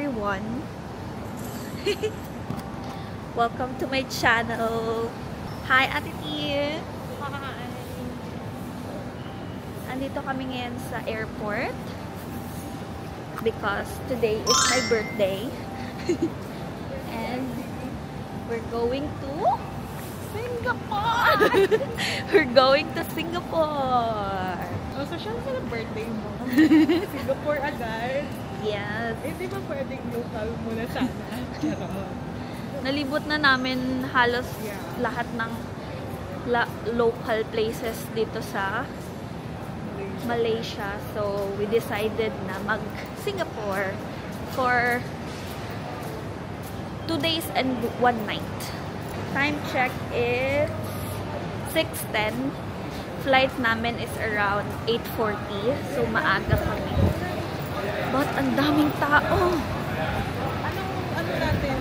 everyone! Welcome to my channel! Hi Ate Tia! Hi! Andito kami ngayon sa airport because today is my birthday and we're going to Singapore! We're going to Singapore! Oh, so siya sa birthday mo? Singapore agad? Yes! Eh, di ba pwedeng local muna sana? Nalibot na namin halos lahat ng local places dito sa Malaysia. So, we decided na mag-Singapore for 2 days and 1 night. Time check is 6:10. Flight namin is around 8:40. So, maaga kami. But, ang daming tao. Ano natin?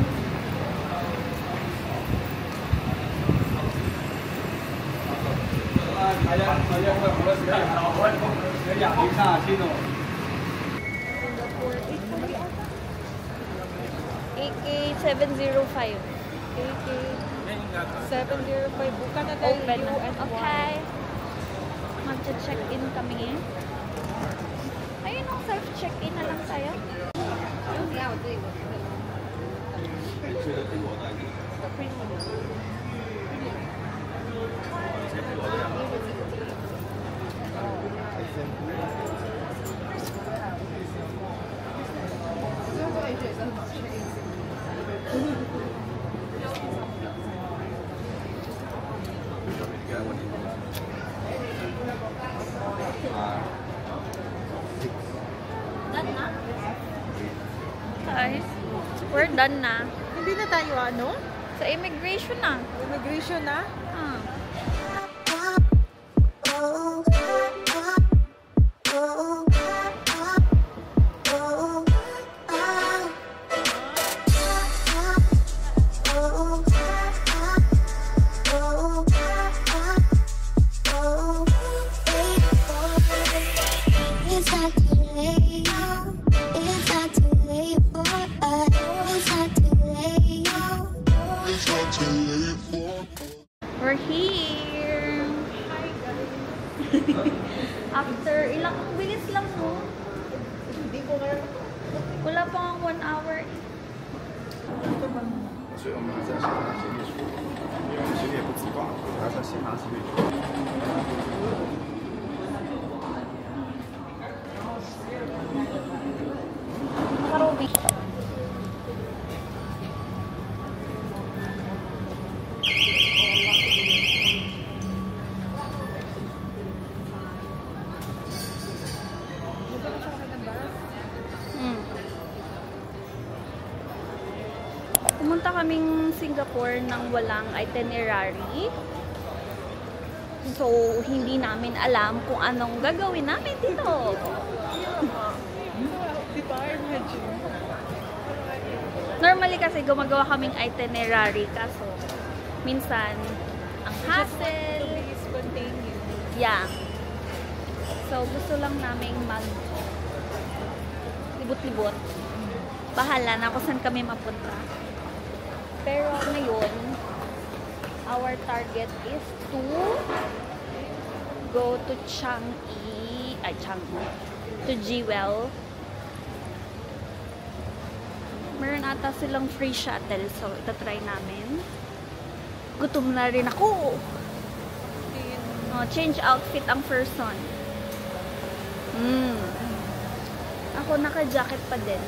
AK705. AK705. Buka na tayo. Open na. Okay. Mag-check-in kami. Ayun ang self-check-in na lang tayo. Done na? Okay. We're done na. Hindi na tayo ano? Sa immigration na. Immigration na? Ah. We're here! After ilang bilis lang mo? Hindi ko nga. Wala pa ang 1 hour. 所以我们在现场协议处，因为我们行李也不自挂，还要在现场协议处。 Nakarobi. Pumunta kaming Singapore nang walang itinerary. So, hindi namin alam kung anong gagawin namin dito. Diba? Imagine. Normally kasi gumagawa kaming itinerary kaso minsan ang hassle. To be spontaneous. Yeah. So, gusto lang naming mag libot-libot. Bahala na kung saan kami mapunta. Pero ngayon, our target is to go to to Jewel. Meron ata silang free shuttle, so itatry namin. Gutom na rin ako. Oh, change outfit ang person. Ako naka-jacket pa din.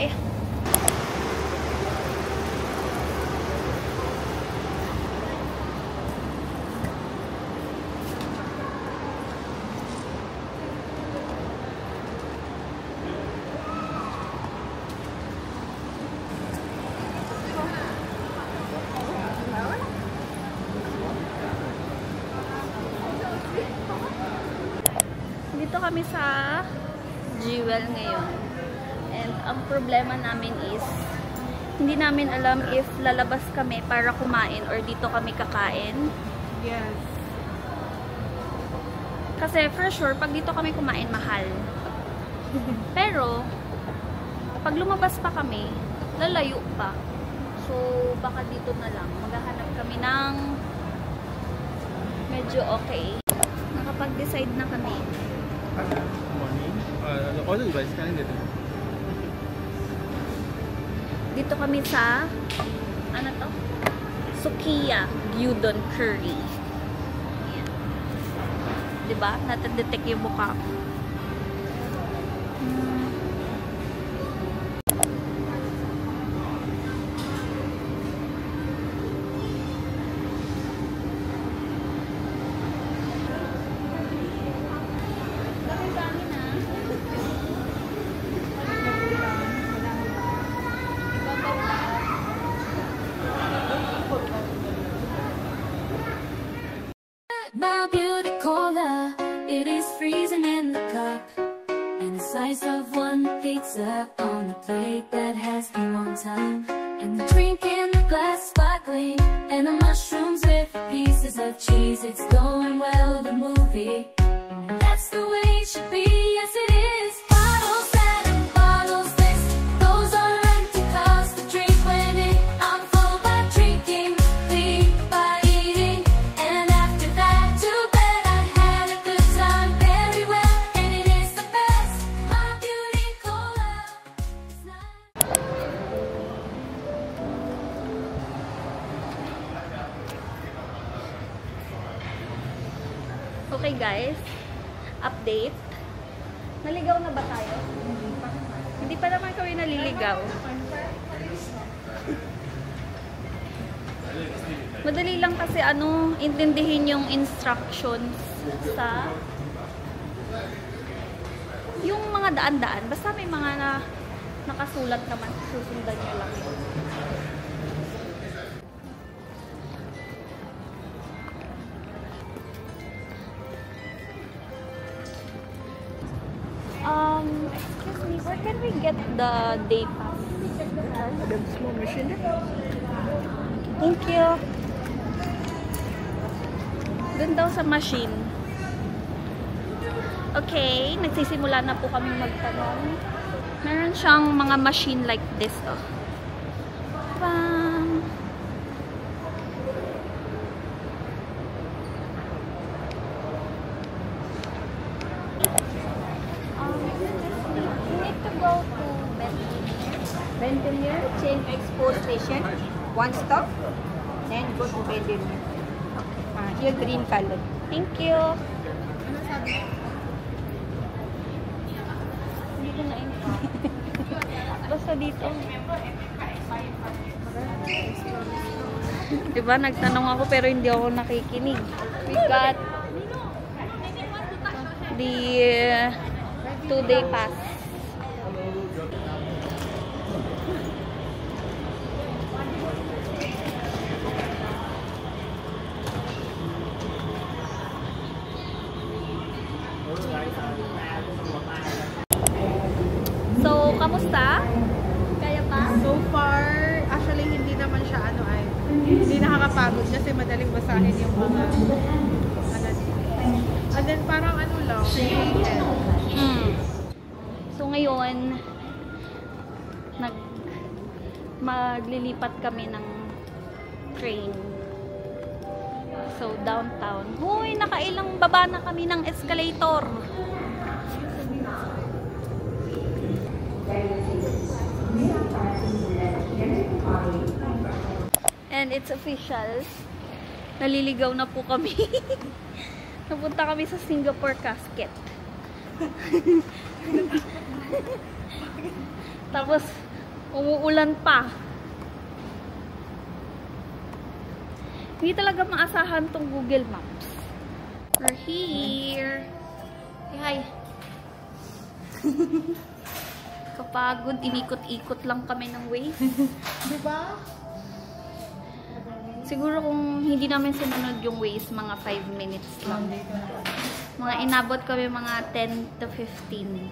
Eh. Jewel ngayon. And ang problema namin is, hindi namin alam if lalabas kami para kumain or dito kami kakain. Yes. Kasi for sure, pag dito kami kumain, mahal. Pero, pag lumabas pa kami, lalayo pa. So, baka dito na lang. Maghahanap kami ng medyo okay. Nakapag-decide na kami. Morning. Order device, can I get it? Dito kami sa, ano to? Sukiya Gyudon Curry. Ayan. Diba? Natadetect yung mukha ko. Dami-dami na. My beauty cola, it is freezing in the cup. And the size of one pizza on the plate that has been one time. And the drink in the glass sparkling. And the mushrooms with pieces of cheese. It's going well, the movie. And that's the way it should be, yes it is. Bottles that and bottles this. Those are empty cause the drink went in. I'm full by drinking, clean by eating. And after that, too bad I had a good time very well. And it is the best, my beauty cola. It's not Okay guys, update. Naligaw na ba tayo? Hindi pa naman kami naliligaw. Madali lang kasi intindihin yung instructions sa yung mga daan-daan. Basta may mga nakasulat naman, susundan nyo lang yun. Excuse me, where can we get the day pass? Madam small machine. Thank you. Doon daw sa machine. Okay, nagsisimula na po kami magtanong. Meron siyang mga machine like this, oh. Bam! You need to go to Bendemeer, change expo station, one stop, then go to Bendemeer. Here green color. Thank you. Hindi ko na basta dito. Diba, nagtanong ako pero hindi ako nakikinig. We got the 2-day pass. So, kamusta? Kaya pa? So far, actually hindi naman siya hindi nakakapagod kasi madaling basahin yung mga dito. And then parang lang, So, ngayon maglilipat kami ng train. So, downtown. Hoy, nakailang baba na kami ng escalator. And it's official. Naliligaw na po kami. Napunta kami sa Singapore Casket. Tapos, umuulan pa. Hindi talaga maasahan tong Google Maps. We're here. Hi. Kapagod, inikot-ikot lang kami ng Waze. diba? Siguro kung hindi namin sinunod yung Waze, mga 5 minutes lang. Mga inabot kami mga 10 to 15.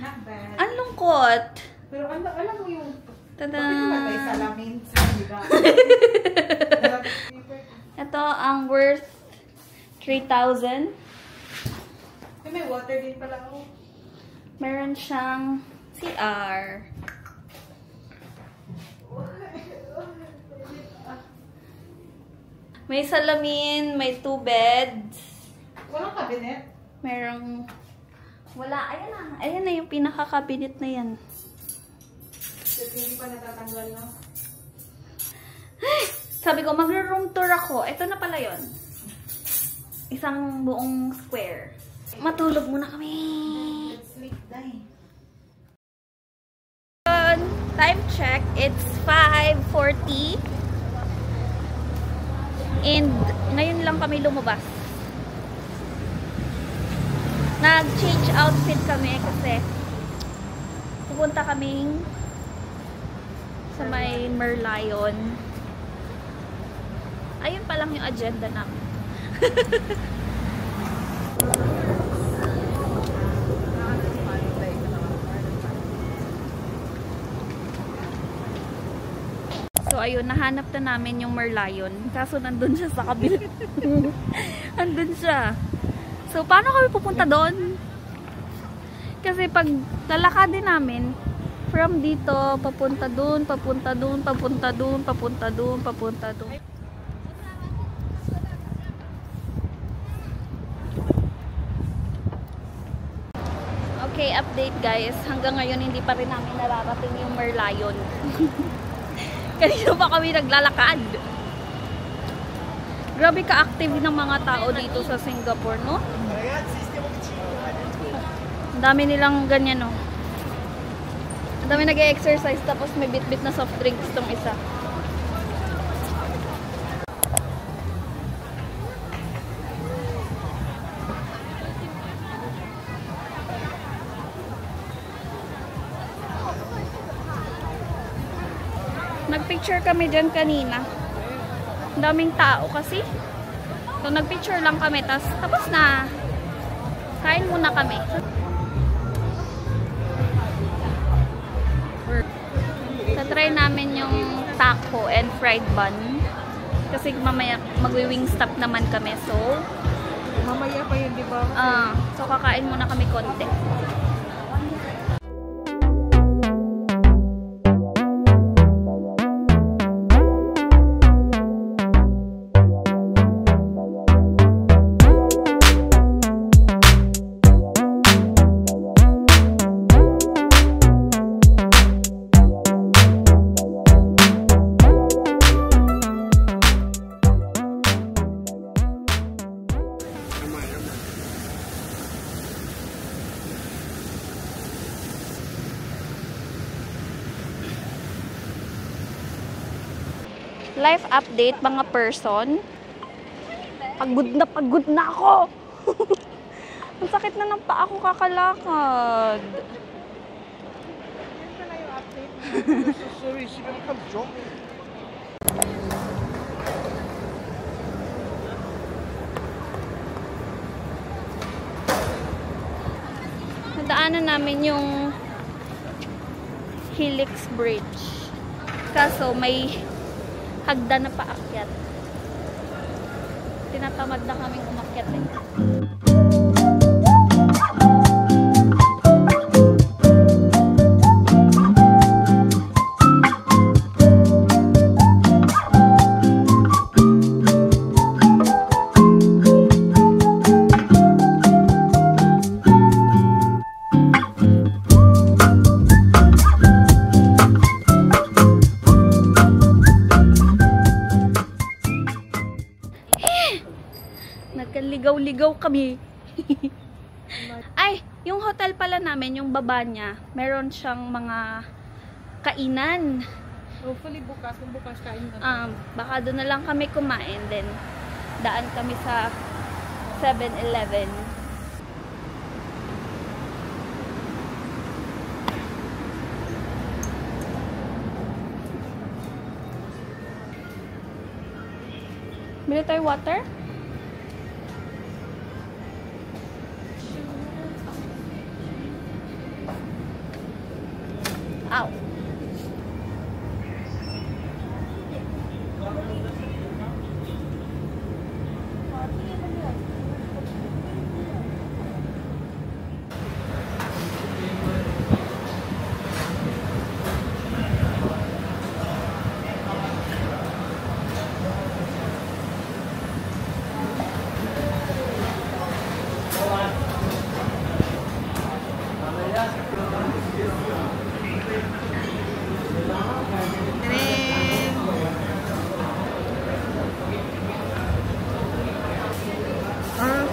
Not bad. Ang lungkot. Pero alam mo yung... Tada! Bakit naman may salamin sa higa? Ito ang worth 3,000. May water din pala ako. Meron siyang CR. May salamin, may 2 beds. Walang cabinet? Merong... Wala. Ayan na yung pinaka-cabinet na yan. Kasi hindi pa natatanggal, no? Sabi ko, magro-room tour ako. Ito na pala yon. Isang buong square. Matulog muna kami. Let's sleep, die. Time check. It's 5:40. And ngayon lang kami lumabas. Nag-change outfit kami kasi pupunta kaming sa may Merlion. Ayun pa lang yung agenda namin. So ayun, nahanap na namin yung Merlion. Kaso nandun siya sa kabila. Nandun siya. So paano kami pupunta doon? Kasi pag lalakadin namin, from dito, papunta doon, papunta doon, papunta doon, papunta doon, papunta doon. Okay, update guys. Hanggang ngayon hindi pa rin namin nararating yung Merlion. Kanina pa kami naglalakad. Grabe ka-active ng mga tao dito sa Singapore, no? Ang dami nilang ganyan, no? Ang dami nag-exercise tapos may bit-bit na soft drinks tong isa. Nagpicture kami dyan kanina. Ang daming tao kasi. So, nagpicture lang kami. Tapos na. Kain muna kami. Tatry namin yung taco and fried bun. Kasi mamaya magwi-wing stop naman kami. So, Mamaya pa yun, di ba? so kakain muna kami konti. Life update mga person. Pagod na ako. Ang sakit na ng paa ko kakalakad. Yan pala yung update. Sorry, she gonna come drop me. Nadaanan namin yung Helix Bridge. Kaso may hagdan na paakyat. Tinatamad na kaming umakyat eh. Nagkaligaw-ligaw kami. Ay, yung hotel pala namin, yung baba niya, meron siyang mga kainan. Hopefully bukas, kung bukas kain na. Baka doon na lang kami kumain, then daan kami sa 7-Eleven. Bili tayo water? Ow.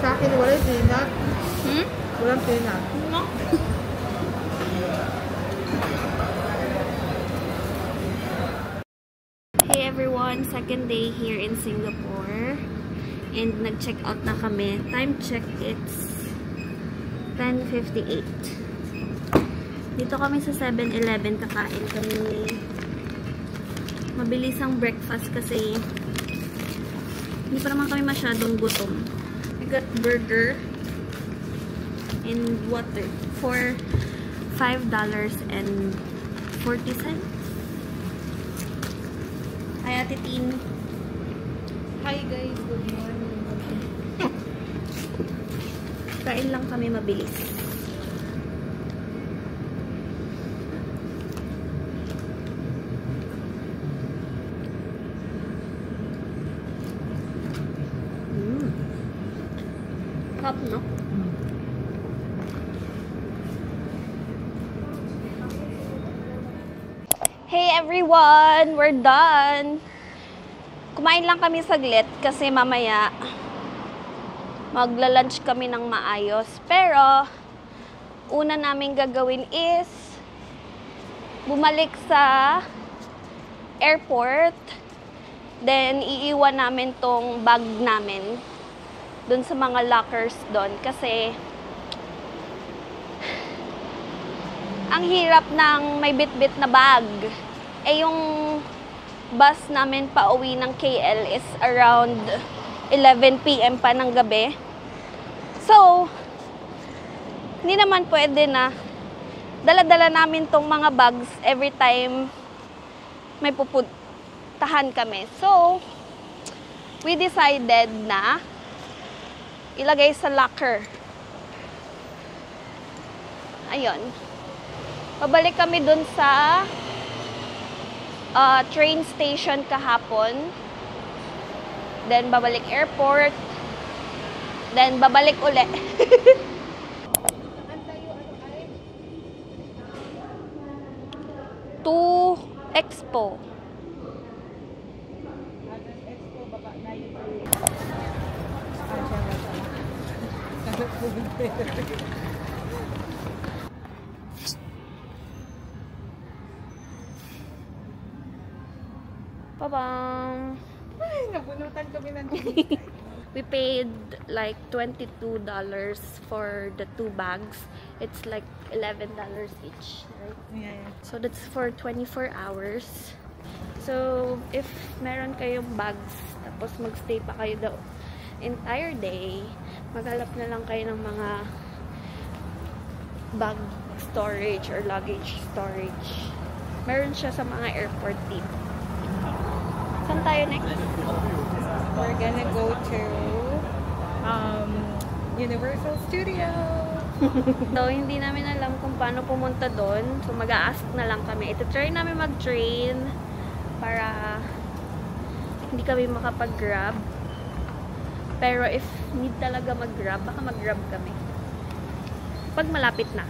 Sa akin, wala peanut. Hmm? Walang peanut. No. Hey everyone, second day here in Singapore. And nag-check out na kami. Time check, it's 10:58. Dito kami sa 7-Eleven, kakain kami. Mabilis ang breakfast kasi hindi pa naman kami masyadong gutom. I got burger and water for $5.40. Hi, Ate Tin. Hi guys, good morning. Kain lang kami mabilis. Hot, no? Hey everyone! We're done! Kumain lang kami saglit kasi mamaya magla-lunch kami ng maayos. Pero, una namin gagawin is bumalik sa airport. Then, iiwan namin tong bag namin dun sa mga lockers doon. Kasi, ang hirap ng may bit-bit na bag. Eh, yung bus namin pa uwi ng KL is around 11 PM pa ng gabi. So, hindi naman pwede na dala-dala namin tong mga bags every time may pupuntahan kami. So, we decided na ilagay sa locker. Ayun. Pabalik kami dun sa train station kahapon. Then, babalik airport. Then, babalik uli. To Expo. Babang! Ay, nabunutan kami ng We paid like $22 for the 2 bags. It's like $11 each, right? Yeah. So that's for 24 hours. So if meron kayong bags, tapos magstay pa kayo the entire day, maghanap na lang kayo ng mga bag storage or luggage storage. Meron siya sa mga airport dito. Saan tayo next? We're gonna go to Universal Studios. So, hindi namin alam kung paano pumunta doon. So, mag-a-ask na lang kami. Ito, try namin mag-train para hindi kami makapag-grab. Pero if need talaga mag-grab, baka mag-grab kami. Pag malapit na.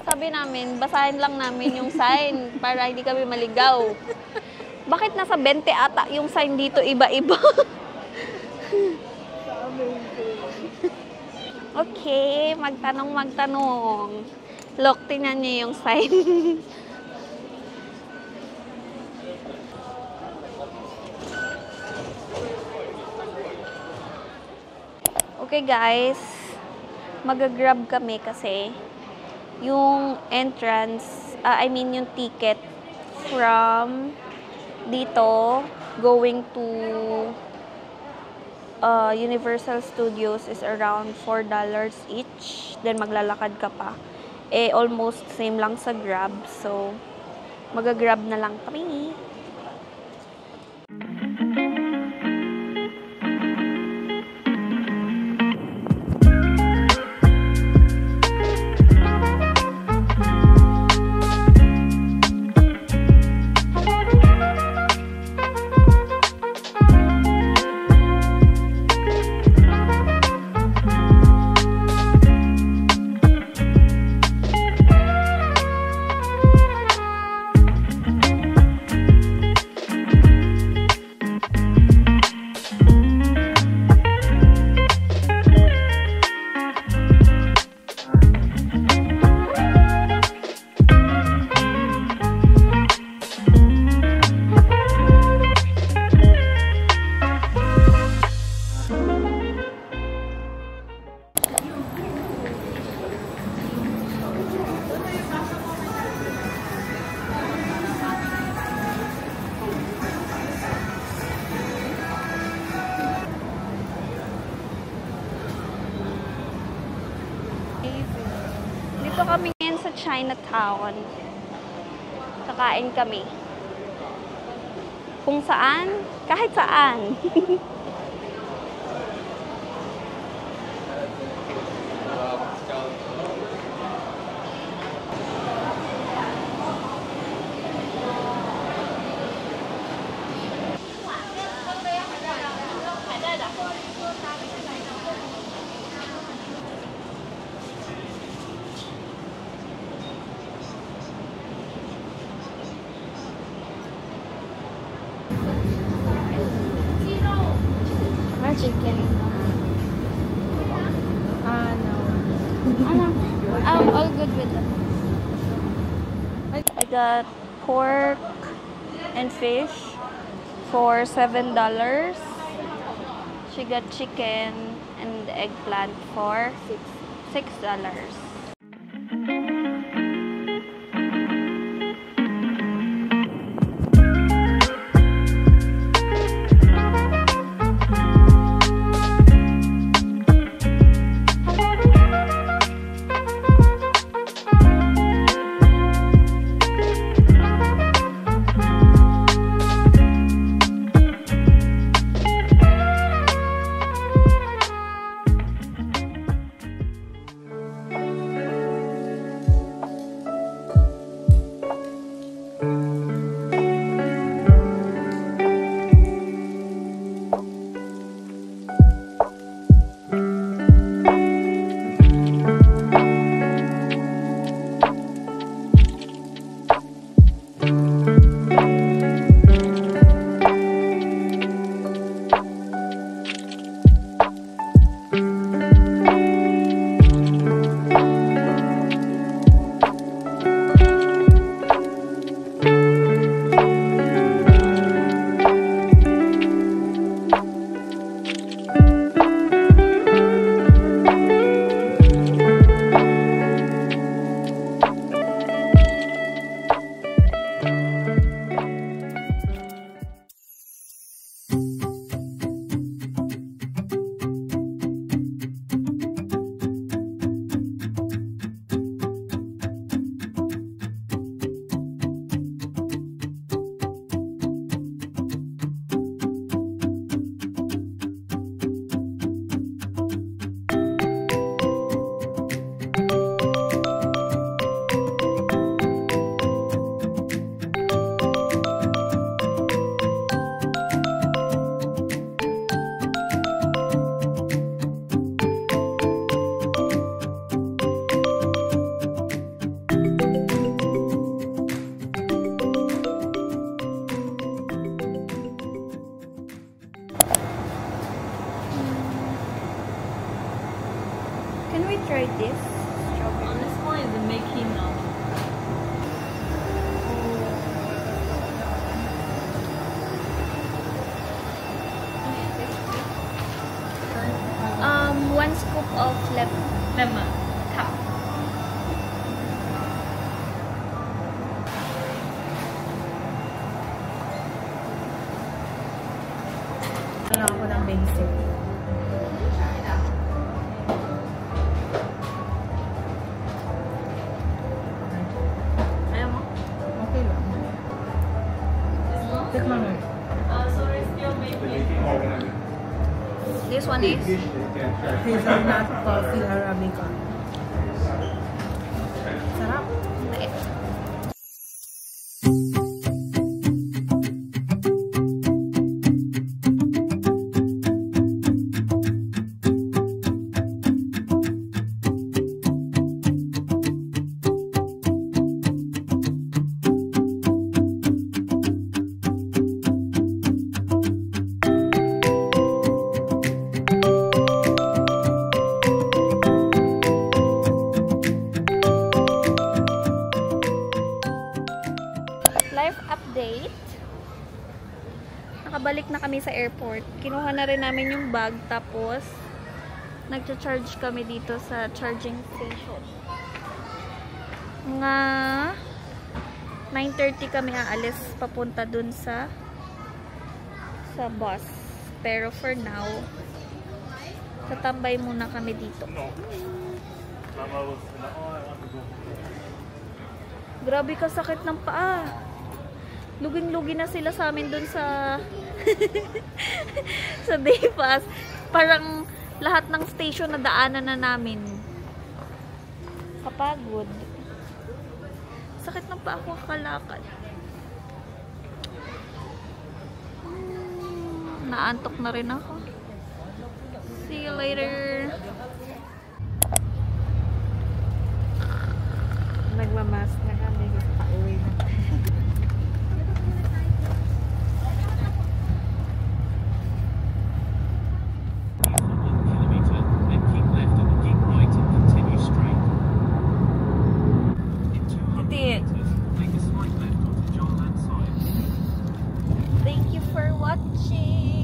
Sabi namin, basahin lang namin yung sign para hindi kami maligaw. Bakit nasa 20 ata yung sign dito iba-iba? Okay, magtanong. Look, tingnan niyo yung sign. Okay guys, mag-grab kami kasi yung entrance, yung ticket from dito going to Universal Studios is around $4 each. Then maglalakad ka pa. Eh, almost same lang sa Grab. So, mag-grab na lang kami. Dito kami ngayon sa Chinatown. Kakain kami. Kung saan? Kahit saan. Chicken. No. I'm all good with that. I got pork and fish for $7. She got chicken and eggplant for $6. Can we try this? Strawberry. This one is the Mickey Mouse. One scoop of lemon. Cup. Kailangan ko ng basic. Tikman mo. This one is Hazelnut coffee Arabica. Sarap. life update. Nakabalik na kami sa airport. Kinuha na rin namin yung bag. Tapos, nagcha-charge kami dito sa charging station. Mga 9:30 kami aalis papunta dun sa bus. Pero for now, tatambay muna kami dito. Grabe ka sakit ng paa. Luging-lugi na sila sa amin dun sa sa day pass. Parang lahat ng station na daanan na namin. Kapagod. Sakit ng paa ako kakalakad. Naantok na rin ako. See you later. Nagmamas na kami. Pauwi na. Thank you for watching.